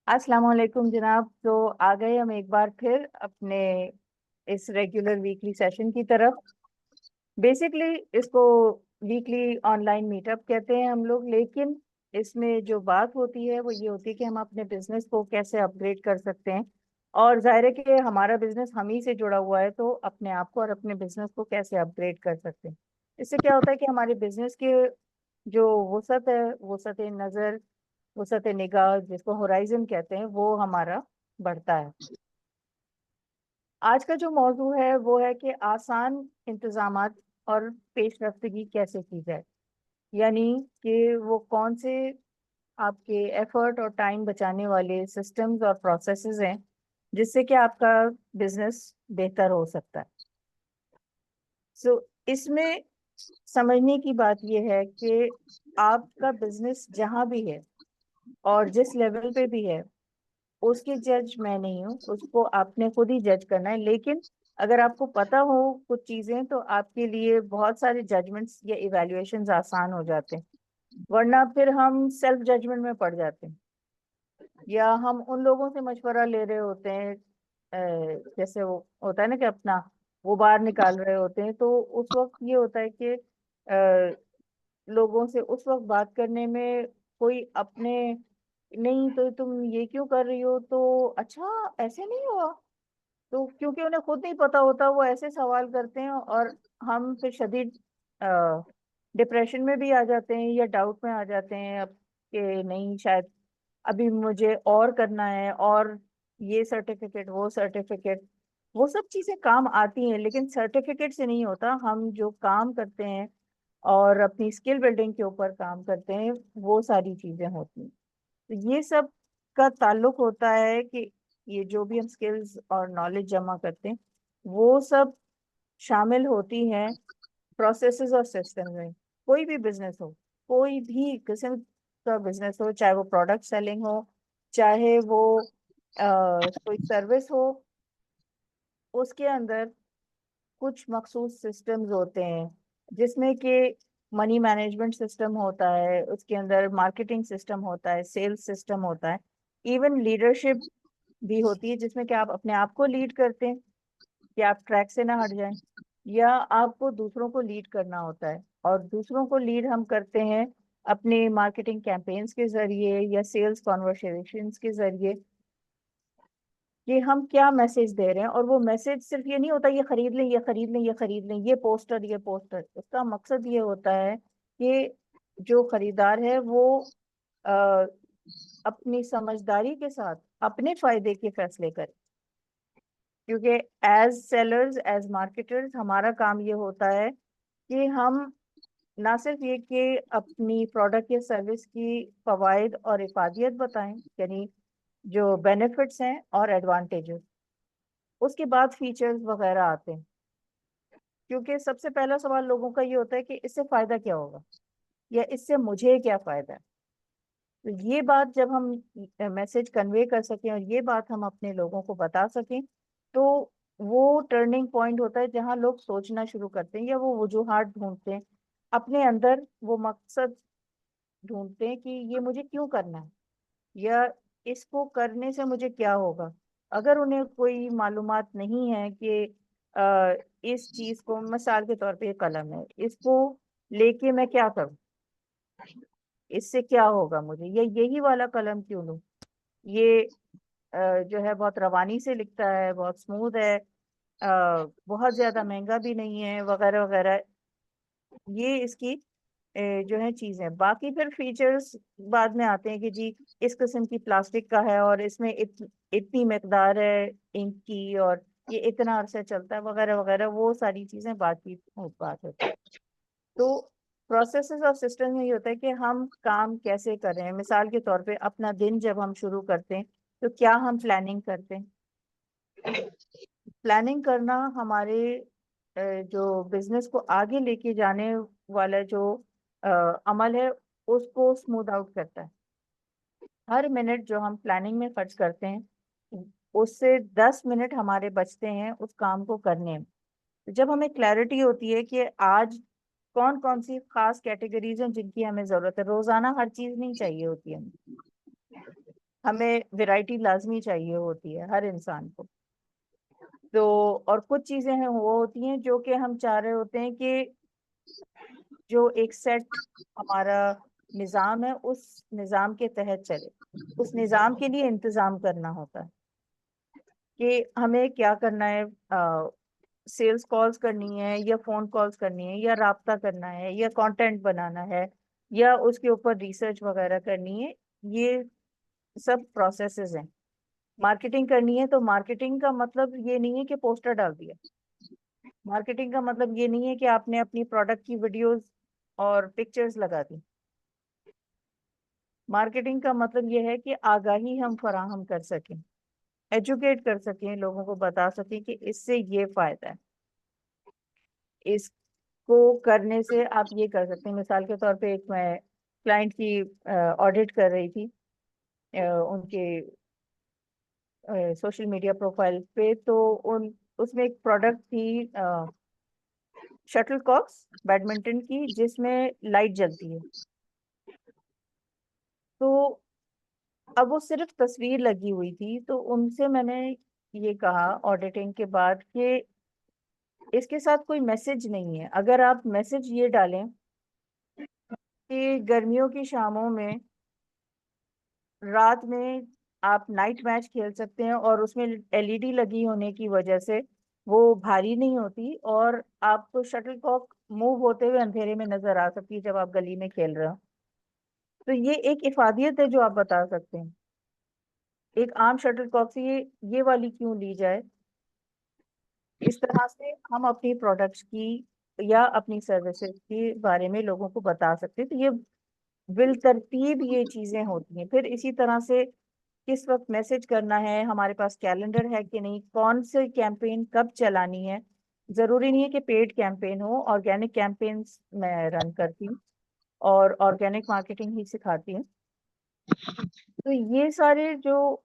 अस्सलाम वालेकुम जनाब। तो आ गए हम एक बार फिर अपने इस रेगुलर वीकली सेशन की तरफ। बेसिकली इसको वीकली ऑनलाइन मीटअप कहते हैं हम लोग, लेकिन इसमें जो बात होती है वो ये होती है कि हम अपने बिजनेस को कैसे अपग्रेड कर सकते हैं। और जाहिर है कि हमारा बिजनेस हम ही से जुड़ा हुआ है, तो अपने आप को और अपने बिजनेस को कैसे अपग्रेड कर सकते हैं। इससे क्या होता है कि हमारे बिजनेस के जो वसत है, वसत नज़र, वसत निगाह, जिसको होराइजन कहते हैं, वो हमारा बढ़ता है। आज का जो मौजू है वो है कि आसान इंतजामात और पेशरफ्तगी कैसे की जाए। यानी कि वो कौन से आपके एफर्ट और टाइम बचाने वाले सिस्टम्स और प्रोसेसेस हैं जिससे कि आपका बिजनेस बेहतर हो सकता है। सो इसमें समझने की बात यह है कि आपका बिजनेस जहां भी है और जिस लेवल पे भी है, उसकी जज मैं नहीं हूँ, उसको आपने खुद ही जज करना है। लेकिन अगर आपको पता हो कुछ चीजें, तो आपके लिए बहुत सारे जजमेंट्स या इवैल्यूएशंस आसान हो जाते हैं। वरना फिर हम सेल्फ जजमेंट में पड़ जाते हैं, या हम उन लोगों से मशवरा ले रहे होते हैं, जैसे वो होता है ना कि अपना वो बाहर निकाल रहे होते हैं। तो उस वक्त ये होता है कि लोगों से उस वक्त बात करने में कोई अपने, नहीं तो तुम ये क्यों कर रही हो, तो अच्छा ऐसे नहीं हुआ, तो क्योंकि उन्हें खुद नहीं पता होता वो ऐसे सवाल करते हैं, और हम फिर शदीद डिप्रेशन में भी आ जाते हैं या डाउट में आ जाते हैं अब कि नहीं, शायद अभी मुझे और करना है, और ये सर्टिफिकेट वो सर्टिफिकेट, वो सब चीजें काम आती हैं, लेकिन सर्टिफिकेट से नहीं होता। हम जो काम करते हैं और अपनी स्किल बिल्डिंग के ऊपर काम करते हैं, वो सारी चीजें होती हैं। तो ये सब का ताल्लुक होता है कि ये जो भी हम स्किल्स और नॉलेज जमा करते हैं, वो सब शामिल होती हैं प्रोसेसेस और सिस्टम में। कोई भी बिजनेस हो, कोई भी किस्म का बिजनेस हो, चाहे वो प्रोडक्ट सेलिंग हो, चाहे वो कोई सर्विस हो, उसके अंदर कुछ मखसूस सिस्टम्स होते हैं, जिसमें कि मनी मैनेजमेंट सिस्टम होता है, उसके अंदर मार्केटिंग सिस्टम होता है, सेल्स सिस्टम होता है, इवन लीडरशिप भी होती है, जिसमें कि आप अपने आप को लीड करते हैं कि आप ट्रैक से ना हट जाएं, या आपको दूसरों को लीड करना होता है। और दूसरों को लीड हम करते हैं अपने मार्केटिंग कैंपेन्स के जरिए या सेल्स कॉन्वर्सेशंस के जरिए, कि हम क्या मैसेज दे रहे हैं। और वो मैसेज सिर्फ ये नहीं होता ये खरीद लें, ये खरीद लें, ये खरीद लें, ये पोस्टर, ये पोस्टर। उसका मकसद ये होता है कि जो खरीदार है वो आ, अपनी समझदारी के साथ अपने फायदे के फैसले करे। क्योंकि एज सेलर्स, एज मार्केटर्स, हमारा काम ये होता है कि हम ना सिर्फ ये कि अपनी प्रोडक्ट या सर्विस की फवाइद और इफादियत बताएं, यानी जो बेनिफिट्स हैं और एडवांटेजेस, उसके बाद फीचर्स वगैरह आते हैं। क्योंकि सबसे पहला सवाल लोगों का ये होता है कि इससे फायदा क्या होगा, या इससे मुझे क्या फायदा है। तो ये बात जब हम मैसेज कन्वे कर सकें और ये बात हम अपने लोगों को बता सकें, तो वो टर्निंग पॉइंट होता है जहां लोग सोचना शुरू करते हैं, या वो वजूहात ढूंढते हैं अपने अंदर, वो मकसद ढूंढते हैं कि ये मुझे क्यों करना है, या इसको करने से मुझे क्या होगा। अगर उन्हें कोई मालूमात नहीं है कि इस चीज को, मिसाल के तौर पे ये कलम है, इसको लेके मैं क्या करूं, इससे क्या होगा मुझे, या यही वाला कलम क्यों लूं, ये जो है बहुत रवानी से लिखता है, बहुत स्मूथ है, बहुत ज्यादा महंगा भी नहीं है, वगैरह वगैरह। ये इसकी जो है चीजें। बाकी फिर फीचर्स बाद में आते हैं कि जी इस किस्म की प्लास्टिक का है, और इसमें इतनी मकदार है इंक की, और ये इतना अरसा चलता है, वगैरह वगैरह। वो सारी चीजें बाकी बात होती है। तो प्रोसेसेस और सिस्टम में ये होता है कि हम काम कैसे कर रहे हैं। मिसाल के तौर पे अपना दिन जब हम शुरू करते हैं, तो क्या हम प्लानिंग करते हैं। प्लानिंग करना हमारे जो बिजनेस को आगे लेके जाने वाला जो अ, अमल है, उसको स्मूथ आउट करता है। हर मिनट जो हम प्लानिंग में खर्च करते हैं, उससे 10 मिनट हमारे बचते हैं उस काम को करने में। तो जब हमें क्लैरिटी होती है कि आज कौन कौन सी खास कैटेगरीज हैं जिनकी हमें जरूरत है, रोजाना हर चीज नहीं चाहिए होती हमें। हमें वैरायटी लाजमी चाहिए होती है हर इंसान को। तो और कुछ चीजें हैं वो होती हैं जो कि हम चाह रहे होते हैं कि जो एक सेट हमारा निज़ाम है उस निज़ाम के तहत चले। उस निज़ाम के लिए इंतज़ाम करना होता है कि हमें क्या करना है, सेल्स कॉल्स करनी है या फ़ोन कॉल्स करनी है या राब्ता करना है या कंटेंट बनाना है या उसके ऊपर रिसर्च वगैरह करनी है। ये सब प्रोसेसेस हैं। मार्केटिंग करनी है तो मार्केटिंग का मतलब ये नहीं है कि पोस्टर डाल दिया। मार्केटिंग का मतलब ये नहीं है कि आपने अपनी प्रोडक्ट की वीडियोस और पिक्चर्स लगा दी। मार्केटिंग का मतलब ये है कि आगाही हम फराहम कर सकें, एजुकेट कर सकें, लोगों को बता सकें कि इससे ये फायदा है। इसको करने से आप ये कर सकते हैं। मिसाल के तौर पे एक मैं क्लाइंट की ऑडिट कर रही थी उनके सोशल मीडिया प्रोफाइल पे, तो उन उसमें एक प्रोडक्ट थी शटल कॉक्स बैडमिंटन की जिसमें लाइट जलती है। तो अब वो सिर्फ तस्वीर लगी हुई थी, तो उनसे मैंने ये कहा ऑडिटिंग के बाद कि इसके साथ कोई मैसेज नहीं है। अगर आप मैसेज ये डालें कि गर्मियों की शामों में रात में आप नाइट मैच खेल सकते हैं और उसमें एलईडी लगी होने की वजह से वो भारी नहीं होती और आपको शटल कॉक मूव होते हुए अंधेरे में नजर आ सकती है जब आप गली में खेल रहे हो। तो ये एक इफादियत है जो आप बता सकते हैं। एक आम शटल कॉक से ये वाली क्यों ली जाए। इस तरह से हम अपनी प्रोडक्ट्स की या अपनी सर्विसेज के बारे में लोगों को बता सकते हैं। तो ये बिल तरतीब ये चीजें होती हैं। फिर इसी तरह से किस वक्त मैसेज करना है, हमारे पास कैलेंडर है कि नहीं, कौन से कैंपेन कब चलानी है। जरूरी नहीं है कि पेड कैंपेन हो, ऑर्गेनिक कैंपेन्स मैं रन करती हूँ और ऑर्गेनिक मार्केटिंग ही सिखाती हूँ। तो ये सारे जो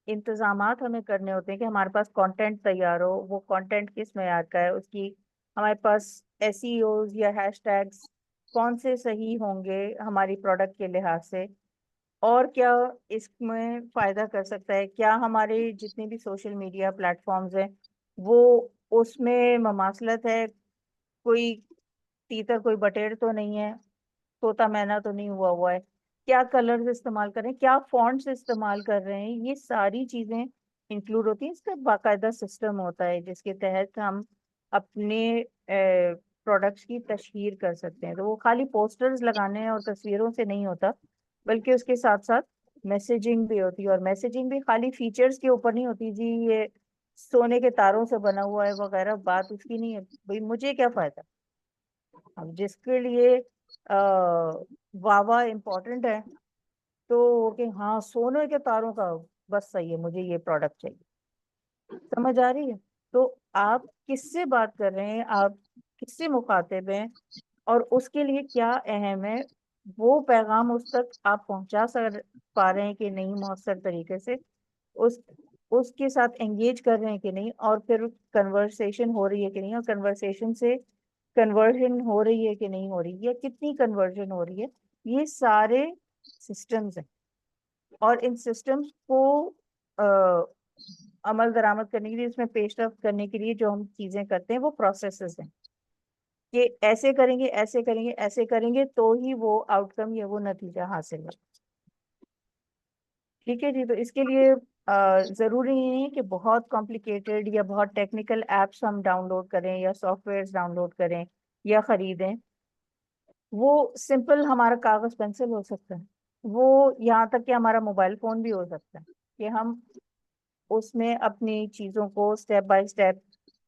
इंतजामात हमें करने होते हैं कि हमारे पास कंटेंट तैयार हो, वो कंटेंट किस मेयार का है, उसकी हमारे पास एसईओज या हैशटैग्स कौन से सही होंगे हमारी प्रोडक्ट के लिहाज से, और क्या इसमें फायदा कर सकता है, क्या हमारे जितने भी सोशल मीडिया प्लेटफॉर्म्स हैं वो उसमें ममासलत है, कोई तीतर कोई बटेर तो नहीं है, तोता मैना तो नहीं हुआ हुआ है, क्या कलर्स इस्तेमाल कर रहे हैं, क्या फॉन्ट्स इस्तेमाल कर रहे हैं। ये सारी चीजें इंक्लूड होती हैं। इसका बाकायदा सिस्टम होता है जिसके तहत हम अपने प्रोडक्ट्स की तशहीर कर सकते हैं। तो वो खाली पोस्टर्स लगाने और तस्वीरों से नहीं होता, बल्कि उसके साथ साथ मैसेजिंग भी होती है। और मैसेजिंग भी खाली फीचर्स के ऊपर नहीं होती जी ये सोने के तारों से बना हुआ है वगैरह, बात उसकी नहीं है। भाई मुझे क्या फायदा। अब जिसके लिए वाह वाह इम्पोर्टेंट है तो कि हाँ सोने के तारों का बस सही है, मुझे ये प्रोडक्ट चाहिए। समझ आ रही है। तो आप किससे बात कर रहे हैं, आप किससे मुखातिब हैं और उसके लिए क्या अहम है, वो पैगाम उस तक आप पहुंचा सक पा रहे हैं कि नहीं मौसर तरीके से, उस उसके साथ एंगेज कर रहे हैं कि नहीं, और फिर कन्वर्सेशन हो रही है कि नहीं, और कन्वर्सेशन से कन्वर्जन हो रही है कि नहीं हो रही है, कितनी कन्वर्जन हो रही है। ये सारे सिस्टम्स हैं। और इन सिस्टम्स को अमल दरामद करने के लिए, इसमें पेशरफ्त करने के लिए जो हम चीजें करते हैं वो प्रोसेसेस हैं कि ऐसे करेंगे ऐसे करेंगे ऐसे करेंगे तो ही वो आउटकम या वो नतीजा हासिल हो। ठीक है जी। तो इसके लिए जरूरी नहीं है कि बहुत कॉम्प्लिकेटेड या बहुत टेक्निकल एप्स हम डाउनलोड करें या सॉफ्टवेयर डाउनलोड करें या खरीदें। वो सिंपल हमारा कागज पेंसिल हो सकता है, वो यहाँ तक कि हमारा मोबाइल फोन भी हो सकता है कि हम उसमें अपनी चीजों को स्टेप बाय स्टेप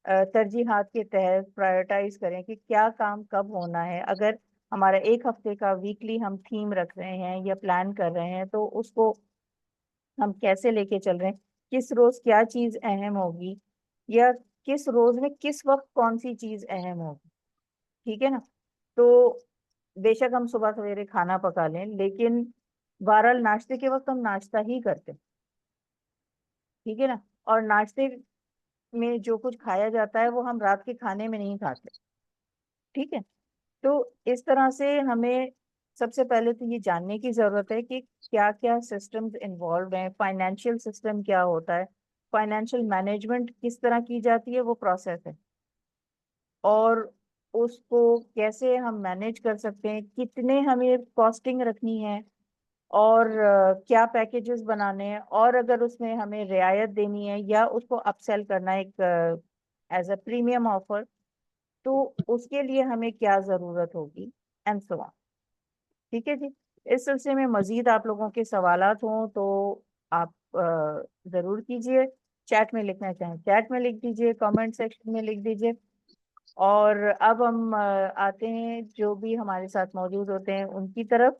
तरजीहात के तहत प्रायोरिटाइज करें कि क्या काम कब होना है। अगर हमारा एक हफ्ते का वीकली हम थीम रख रहे हैं या प्लान कर रहे हैं तो उसको हम कैसे लेके चल रहे हैं, किस रोज क्या चीज अहम होगी या किस रोज में किस वक्त कौन सी चीज अहम होगी। ठीक है ना। तो बेशक हम सुबह सवेरे खाना पका लें, लेकिन बहरहाल नाश्ते के वक्त हम नाश्ता ही करते हैं। ठीक है ना। और नाश्ते में जो कुछ खाया जाता है वो हम रात के खाने में नहीं खाते। ठीक है। तो इस तरह से हमें सबसे पहले तो ये जानने की जरूरत है कि क्या क्या सिस्टम्स इन्वॉल्व हैं, फाइनेंशियल सिस्टम क्या होता है, फाइनेंशियल मैनेजमेंट किस तरह की जाती है, वो प्रोसेस है। और उसको कैसे हम मैनेज कर सकते हैं, कितने हमें कॉस्टिंग रखनी है, और क्या पैकेजेस बनाने हैं, और अगर उसमें हमें रियायत देनी है या उसको अपसेल करना है एक एज अ प्रीमियम ऑफर, तो उसके लिए हमें क्या जरूरत होगी, एंड सो ऑन। ठीक है जी। इस सिलसिले में मजीद आप लोगों के सवालात हों तो आप जरूर कीजिए। चैट में लिखना चाहें चैट में लिख दीजिए, कमेंट सेक्शन में लिख दीजिए। और अब हम आते हैं जो भी हमारे साथ मौजूद होते हैं उनकी तरफ,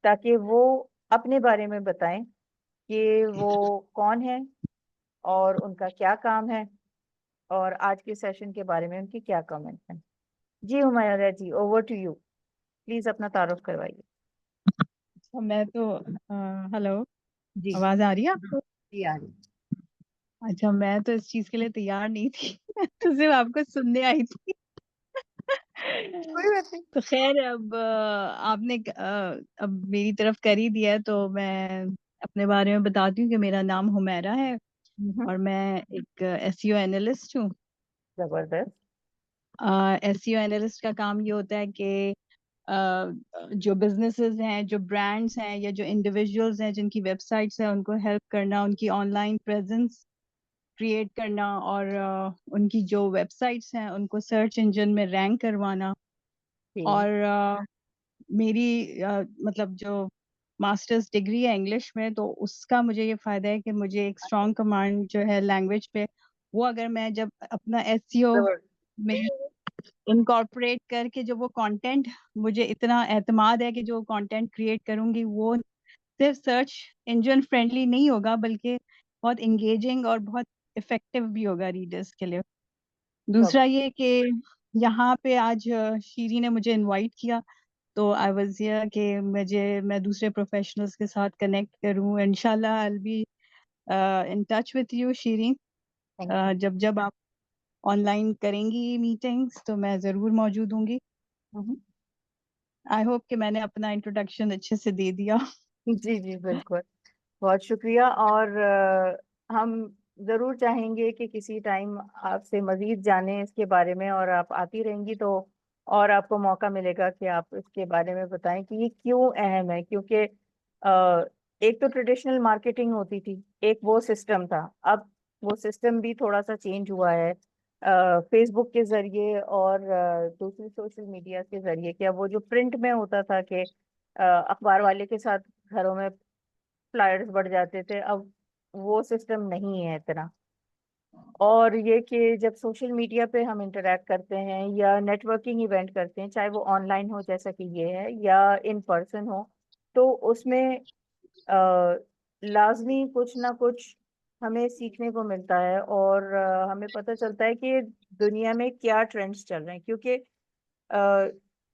ताकि वो अपने बारे में बताएं कि वो कौन है और उनका क्या काम है, और आज के सेशन के बारे में उनके क्या कमेंट हैं। जी हुमायूं जी, ओवर टू यू। प्लीज अपना तारुफ करवाइए। मैं तो हेलो, जी आवाज आ रही है आपको? जी आ रही। अच्छा, मैं तो इस चीज के लिए तैयार नहीं थी। मैं तो सिर्फ आपको सुनने आई थी। कोई बात नहीं। तो खैर, अब आपने अब मेरी तरफ कर ही दिया है, तो मैं अपने बारे में बताती हूँ कि मेरा नाम हुमैरा है हम्म, और मैं एक एसईओ एनालिस्ट हूँ। जबरदस्त। एसईओ एनालिस्ट का काम ये होता है कि जो बिजनेसेस हैं, जो ब्रांड्स हैं या जो इंडिविजुअल्स हैं जिनकी वेबसाइट्स हैं, उनको हेल्प करना, उनकी ऑनलाइन प्रेजेंस क्रिएट करना, और उनकी जो वेबसाइट्स हैं उनको सर्च इंजन में रैंक करवाना। ठीक। और मेरी मतलब जो मास्टर्स डिग्री है इंग्लिश में, तो उसका मुझे ये फायदा है कि मुझे एक स्ट्रॉन्ग कमांड जो है लैंग्वेज पे, वो अगर मैं जब अपना एसईओ जबरदस्त। में इनकॉर्पोरेट करके जो वो कंटेंट, मुझे इतना एतमाद है कि जो कंटेंट क्रिएट करूंगी वो सिर्फ सर्च इंजन फ्रेंडली नहीं होगा, बल्कि बहुत इंगेजिंग और बहुत इफेक्टिव भी होगा रीडर्स के लिए। दूसरा ये कि यहाँ पे आज शीरी ने मुझे इनवाइट किया, तो आई वाज हियर कि मैं दूसरे प्रोफेशनल्स के साथ कनेक्ट करूँ। इंशाल्लाह I will be in touch with you शीरी। Thank you. जब जब आप ऑनलाइन करेंगी मीटिंग्स तो मैं ज़रूर मौजूद होंगी। आई होप कि मैंने अपना इंट्रोडक्शन अच्छे से दे दिया। जी जी बिल्कुल। बहुत शुक्रिया। और हम जरूर चाहेंगे कि किसी टाइम आपसे मजीद जानें इसके बारे में, और आप आती रहेंगी तो और आपको मौका मिलेगा कि आप इसके बारे में बताएं कि ये क्यों अहम है। क्योंकि एक तो ट्रेडिशनल मार्केटिंग होती थी, एक वो सिस्टम था। अब वो सिस्टम भी थोड़ा सा चेंज हुआ है फेसबुक के जरिए और दूसरी सोशल मीडिया के जरिए। क्या वो जो प्रिंट में होता था कि अखबार वाले के साथ घरों में फ्लायर्स बढ़ जाते थे, अब वो सिस्टम नहीं है इतना। और ये कि जब सोशल मीडिया पे हम इंटरेक्ट करते हैं या नेटवर्किंग इवेंट करते हैं, चाहे वो ऑनलाइन हो जैसा कि ये है या इन पर्सन हो, तो उसमें लाजमी कुछ ना कुछ हमें सीखने को मिलता है, और हमें पता चलता है कि दुनिया में क्या ट्रेंड्स चल रहे हैं। क्योंकि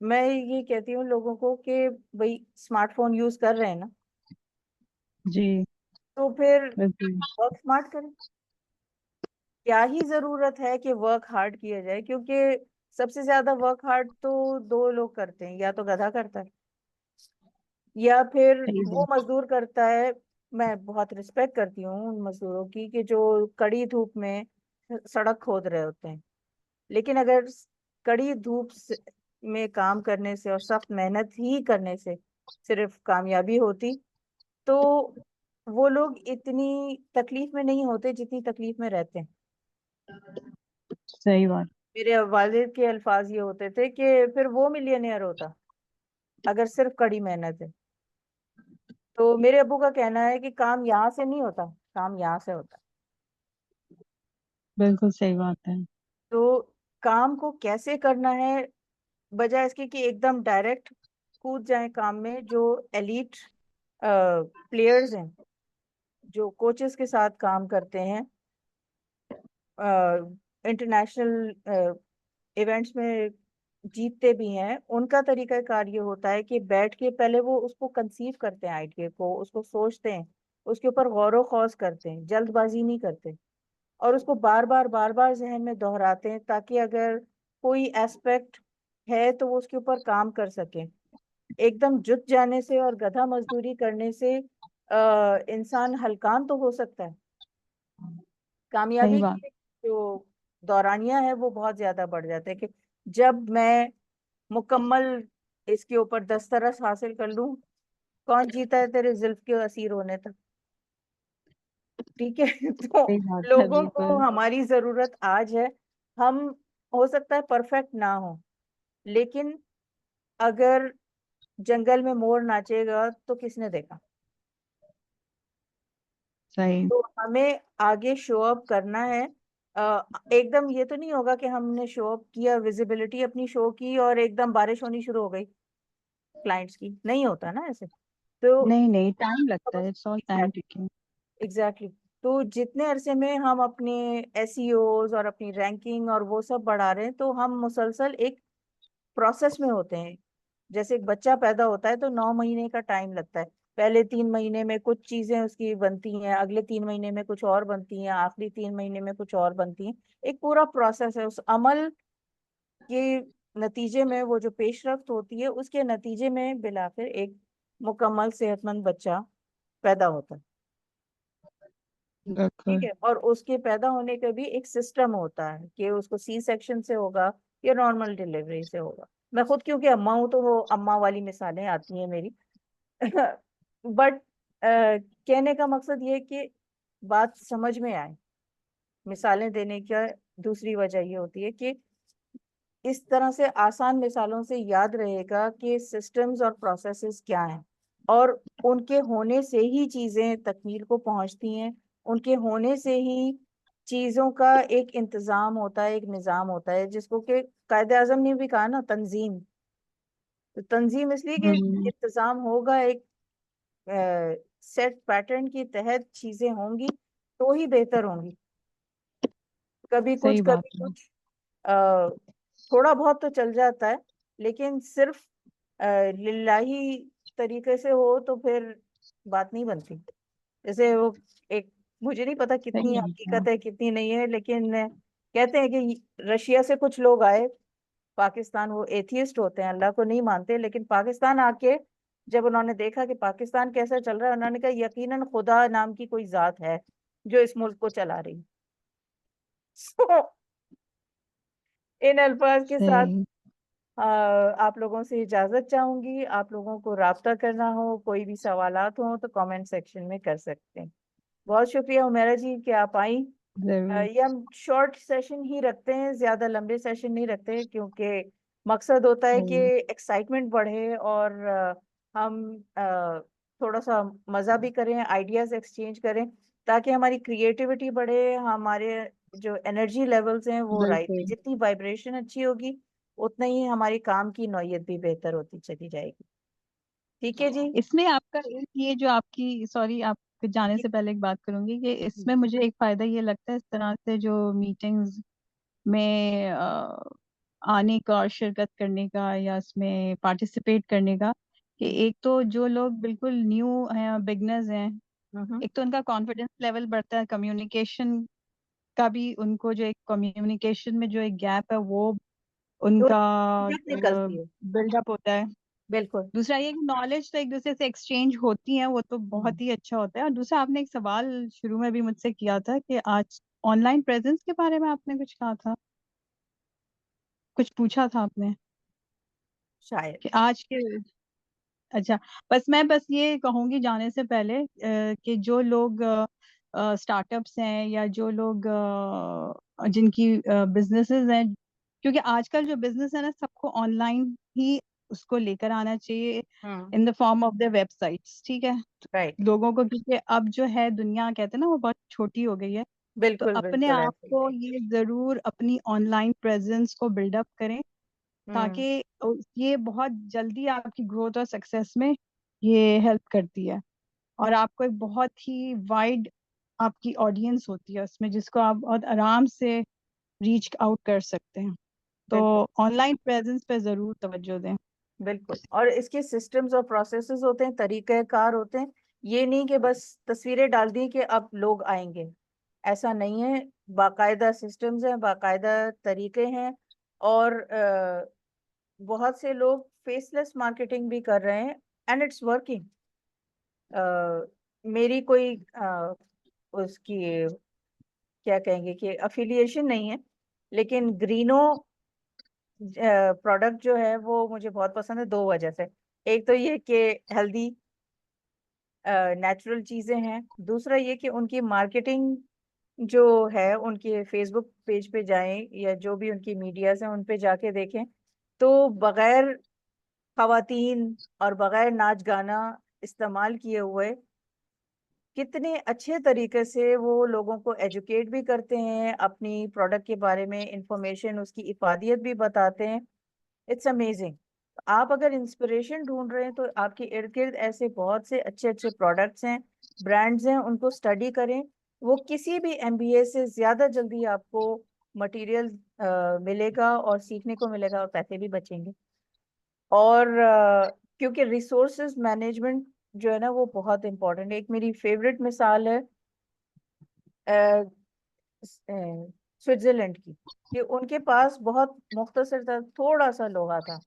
मैं ये कहती हूँ लोगों को कि भाई स्मार्टफोन यूज कर रहे हैं ना, जी तो फिर बिल्कुल। वर्क स्मार्ट करें। क्या ही जरूरत है कि वर्क हार्ड किया जाए, क्योंकि सबसे ज्यादा वर्क हार्ड तो दो लोग करते हैं, या तो गधा करता है या फिर सही वो बात। मजदूर करता है। मैं बहुत रिस्पेक्ट करती हूँ उन मजदूरों की कि जो कड़ी धूप में सड़क खोद रहे होते हैं। लेकिन अगर कड़ी धूप में काम करने से और सख्त मेहनत ही करने से सिर्फ कामयाबी होती, तो वो लोग इतनी तकलीफ में नहीं होते जितनी तकलीफ में रहते हैं। सही बात। मेरे वालिद के अल्फाज ये होते थे कि फिर वो मिलियनेयर होता अगर सिर्फ कड़ी मेहनत है। तो मेरे अब्बू का कहना है कि काम यहाँ से नहीं होता, काम यहाँ से होता। बिल्कुल सही बात है। तो काम को कैसे करना है, बजाय इसके कि एकदम डायरेक्ट कूद जाए काम में। जो एलीट प्लेयर्स हैं, जो कोचेस के साथ काम करते हैं, इंटरनेशनल इवेंट्स में जीतते भी हैं, उनका तरीका कार ये होता है कि बैठ के पहले वो उसको कंसीव करते हैं, आइडिया को, उसको सोचते हैं, उसके ऊपर गौर व खौज करते हैं, जल्दबाजी नहीं करते, और उसको बार बार जहन में दोहराते हैं, ताकि अगर कोई एस्पेक्ट है तो वो उसके ऊपर काम कर सकें। एकदम जुट जाने से और गधा मजदूरी करने से इंसान हलकान तो हो सकता है, सही कामयाबी बात। की जो दौरानिया है वो बहुत ज्यादा बढ़ जाता है कि जब मैं मुकम्मल इसके ऊपर दस्तरस हासिल कर लूं, कौन जीता है तेरे जुल्फ के असीर होने तक। ठीक है तो सही बात है, लोगों को बिल्कुल। हमारी जरूरत आज है। हम हो सकता है परफेक्ट ना हो, लेकिन अगर जंगल में मोर नाचेगा तो किसने देखा। सही। तो हमें आगे शो अप करना है। एकदम ये तो नहीं होगा कि हमने शो अप किया, विजिबिलिटी अपनी शो की और एकदम बारिश होनी शुरू हो गई क्लाइंट्स की, नहीं होता ना ऐसे। तो नहीं नहीं, टाइम लगता है, it's all time taking. Exactly तो जितने अरसे में हम अपने एसईओज और अपनी रैंकिंग और वो सब बढ़ा रहे हैं, तो हम मुसलसल एक प्रोसेस में होते हैं। जैसे एक बच्चा पैदा होता है तो 9 महीने का टाइम लगता है। पहले 3 महीने में कुछ चीजें उसकी बनती हैं, अगले 3 महीने में कुछ और बनती हैं, आखिरी 3 महीने में कुछ और बनती हैं। एक पूरा प्रोसेस है, उस अमल के नतीजे में वो जो पेशरफ्त होती है, उसके नतीजे में बिलाखिर एक मुकम्मल सेहतमंद बच्चा पैदा होता है। ठीक बिल्कुल। है, और उसके पैदा होने का भी एक सिस्टम होता है कि उसको सी सेक्शन से होगा या नॉर्मल डिलीवरी से होगा। मैं खुद क्योंकि अम्मा हूं तो वो अम्मा वाली मिसालें आती हैं मेरी बट कहने का मकसद ये है कि बात समझ में आए। मिसालें देने का दूसरी वजह ये होती है कि इस तरह से आसान मिसालों से याद रहेगा कि सिस्टम्स और प्रोसेसेस क्या हैं, और उनके होने से ही चीजें तकमील को पहुंचती हैं। उनके होने से ही चीजों का एक इंतजाम होता है, एक निजाम होता है, जिसको कि कायदे आजम ने भी कहा ना, तंजीम। तो तंजीम इसलिए कि हम्म। इंतजाम होगा, एक सेट पैटर्न के तहत चीजें होंगी तो ही बेहतर होंगी। कभी कुछ सही बात कभी है। कुछ अ, थोड़ा बहुत तो चल जाता है, लेकिन सिर्फ लिल्लाही तरीके से हो तो फिर बात नहीं बनती। जैसे वो एक, मुझे नहीं पता सही कितनी बात है। हकीकत है कितनी नहीं है, लेकिन कहते हैं कि रशिया से कुछ लोग आए पाकिस्तान, वो एथियस्ट होते हैं, अल्लाह को नहीं मानते, लेकिन पाकिस्तान आके जब उन्होंने देखा कि पाकिस्तान कैसा चल रहा है, उन्होंने कहा यकीनन खुदा नाम की कोई जात है जो इस मुल्क को चला रही। So, इन अल्फाज के साथ सही। आप लोगों से इजाजत चाहूंगी। आप लोगों को राब्ता करना हो, कोई भी सवालात हो तो कमेंट सेक्शन में कर सकते हैं। बहुत शुक्रिया उमेरा जी कि आप आई। जरूर। ये हम शॉर्ट सेशन ही रखते हैं, ज्यादा लंबे सेशन नहीं रखते, क्योंकि मकसद होता है कि सही। एक्साइटमेंट बढ़े और हम थोड़ा सा मजा भी करें, आइडियाज एक्सचेंज करें, ताकि हमारी क्रिएटिविटी बढ़े, हमारे जो एनर्जी लेवल्स हैं वो राइट, बिल्कुल। जितनी वाइब्रेशन अच्छी होगी उतना ही हमारी काम की नौयत भी बेहतर होती चली जाएगी। ठीक है जी। इसमें आपका एक ये जो आपकी, सॉरी आप जाने से पहले एक बात करूंगी कि इसमें मुझे एक फायदा ये लगता है इस तरह से जो मीटिंग्स में आने का और शिरकत करने का या इसमें पार्टिसिपेट करने का, कि एक तो जो लोग बिल्कुल न्यू हैं, बिगनर्स हैं, हम्म। एक तो उनका कॉन्फिडेंस लेवल बढ़ता है, कम्युनिकेशन का भी, उनको जो एक कम्युनिकेशन में जो एक गैप है वो तो उनका जब निकलती है। बिल्डअप होता है। बिल्कुल। दूसरा ये कि नॉलेज तो एक दूसरे से एक्सचेंज होती है, वो तो हम्म। बहुत ही अच्छा होता है। और दूसरा, आपने एक सवाल शुरू में भी मुझसे किया था कि आज ऑनलाइन प्रेजेंस के बारे में आपने कुछ कहा था, कुछ पूछा था आपने शायद। कि आज के, अच्छा, बस ये कहूंगी जाने से पहले कि जो लोग स्टार्टअप्स हैं या जो लोग जिनकी बिजनेसेस हैं, क्योंकि आजकल जो बिजनेस है ना, सबको ऑनलाइन ही उसको लेकर आना चाहिए, hmm. In the form of the websites, ठीक है। राइट। लोगों को, क्योंकि अब जो है दुनिया, कहते हैं ना, वो बहुत छोटी हो गई है। तो बिल्कुल अपने बिल्कुल आप ऐसे ही। को ये जरूर अपनी ऑनलाइन प्रेजेंस को बिल्डअप करें, हम्म। ताकि ये बहुत जल्दी आपकी ग्रोथ और सक्सेस में ये हेल्प करती है। और आपको एक बहुत ही वाइड आपकी ऑडियंस होती है उसमें, जिसको आप बहुत आराम से रीच आउट कर सकते हैं। तो बिल्कुल ऑनलाइन प्रेजेंस पे जरूर तवज्जो दें। बिल्कुल, और इसके सिस्टम्स और प्रोसेसेस होते हैं, तरीक़ेकार होते हैं। ये नहीं कि बस तस्वीरें डाल दी कि अब लोग आएंगे, ऐसा नहीं है। बाकायदा सिस्टम्स हैं, बाकायदा तरीके हैं। और बहुत से लोग फेसलेस मार्केटिंग भी कर रहे हैं एंड इट्स वर्किंग। मेरी कोई उसकी क्या कहेंगे कि अफिलिएशन नहीं है, लेकिन ग्रीनो प्रोडक्ट जो है वो मुझे बहुत पसंद है 2 वजह से। एक तो ये कि हेल्दी नेचुरल चीजें हैं, दूसरा ये कि उनकी मार्केटिंग जो है, उनके फेसबुक पेज पे जाएं या जो भी उनकी मीडियाज हैं उन पे जाके देखें, तो बगैर खवातीन और बगैर नाच गाना इस्तेमाल किए हुए कितने अच्छे तरीके से वो लोगों को एजुकेट भी करते हैं, अपनी प्रोडक्ट के बारे में इंफॉर्मेशन, उसकी इफादियत भी बताते हैं। It's amazing. आप अगर इंस्पिरेशन ढूंढ रहे हैं तो आपके इर्द गिर्द ऐसे बहुत से अच्छे अच्छे प्रोडक्ट्स हैं, ब्रांड्स हैं, उनको स्टडी करें। वो किसी भी एमबीए से ज्यादा जल्दी आपको मटेरियल मिलेगा और सीखने को मिलेगा और पैसे भी बचेंगे। और क्योंकि रिसोर्सेज मैनेजमेंट जो है ना वो बहुत इंपॉर्टेंट है। एक मेरी फेवरेट मिसाल है स्विट्जरलैंड की, कि उनके पास बहुत मुख्तसर था, थोड़ा सा लोहा था,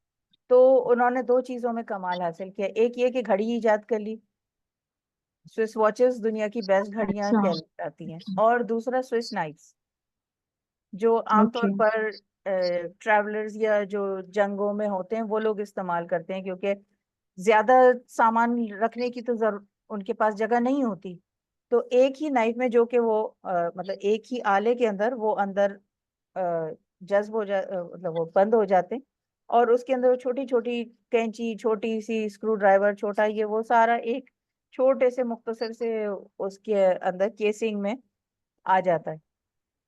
तो उन्होंने 2 चीजों में कमाल हासिल किया। एक ये कि घड़ी इजाद कर ली, स्विस वॉचेस दुनिया की बेस्ट घड़ियां अच्छा। कहलाती हैं, और दूसरा स्विस नाइट्स, जो आमतौर ओके। पर ट्रैवलर्स या जो जंगों में होते हैं वो लोग इस्तेमाल करते हैं, क्योंकि ज्यादा सामान रखने की तो जरूर उनके पास जगह नहीं होती। तो एक ही नाइफ में जो कि वो मतलब एक ही आले के अंदर वो अंदर जज्ब हो मतलब वो बंद हो जाते हैं, और उसके अंदर वो छोटी छोटी कैंची, छोटी सी स्क्रू ड्राइवर, छोटा ये वो सारा एक छोटे से मुख्तसर से उसके अंदर केसिंग में आ जाता है।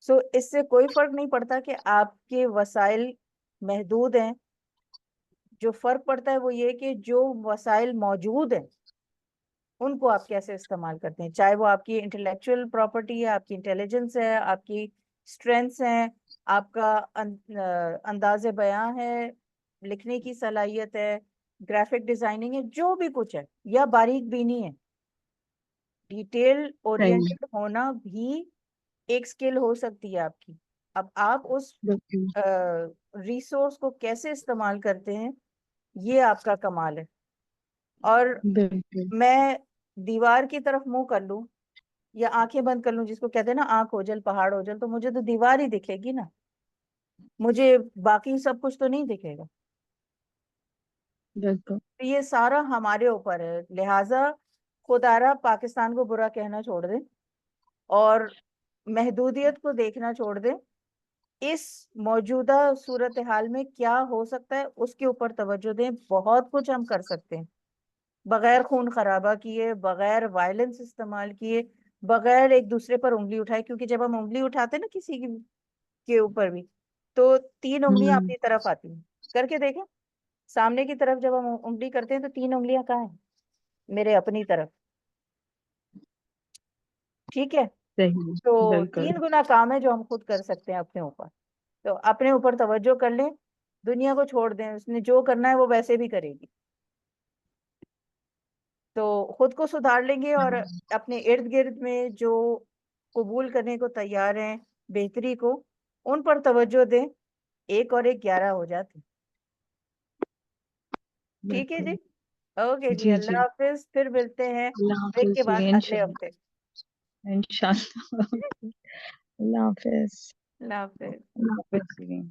सो इससे कोई फर्क नहीं पड़ता कि आपके वसाइल महदूद हैं। जो फर्क पड़ता है वो ये कि जो वसाइल मौजूद हैं उनको आप कैसे इस्तेमाल करते हैं, चाहे वो आपकी इंटेलेक्चुअल प्रॉपर्टी है, आपकी इंटेलिजेंस है, आपकी स्ट्रेंथ्स हैं, आपका अंदाज़े बयां है, लिखने की सलाहियत है, ग्राफिक डिजाइनिंग है, जो भी कुछ है, या बारीक बीनी है। डिटेल सही। ओरिएंटेड होना भी एक स्किल हो सकती है आपकी। अब आप उस बिल्कुल। रिसोर्स को कैसे इस्तेमाल करते हैं, ये आपका कमाल है। और बिल्कुल। मैं दीवार की तरफ मुंह कर लूं या आंखें बंद कर लूं, जिसको कहते हैं ना आंख ओझल पहाड़ ओझल, तो मुझे तो दीवार ही दिखेगी ना, मुझे बाकी सब कुछ तो नहीं दिखेगा। बिल्कुल। तो ये सारा हमारे ऊपर है, लिहाजा खुदारा पाकिस्तान को बुरा कहना छोड़ दें और महदूदियत को देखना छोड़ दें। इस मौजूदा सूरत हाल में क्या हो सकता है उसके ऊपर तवज्जो दें। बहुत कुछ हम कर सकते हैं बगैर खून खराबा किए, बगैर वायलेंस इस्तेमाल किए, बगैर एक दूसरे पर उंगली उठाए। क्योंकि जब हम उंगली उठाते हैं ना किसी के ऊपर भी, तो 3 उंगलियां हम्म। अपनी तरफ आती हैं। करके देखें, सामने की तरफ जब हम उंगली करते हैं तो 3 उंगलियां कहाँ हैं? मेरे अपनी तरफ। ठीक है, सही। तो बिल्कुल। 3 गुना काम है जो हम खुद कर सकते हैं अपने ऊपर। तो अपने ऊपर तवज्जो कर लें, दुनिया को छोड़ दें, उसने जो करना है वो वैसे भी करेगी। तो खुद को सुधार लेंगे और अपने इर्द गिर्द में जो कबूल करने को तैयार हैं बेहतरी को, उन पर तवज्जो दें। 1 और 1 11 हो जाते। ठीक है जी। बिल्कुल। ओके जी, जी जी। अल्लाह हाफिज, फिर मिलते हैं अल्लाह ब्रेक के हाफिज जी, बाद अगले इंशाल्लाह। हफ्ते। इंशाल्लाह। अल्लाह हाफिज। अल्लाह हाफिज। अल्लाह हाफिज जी।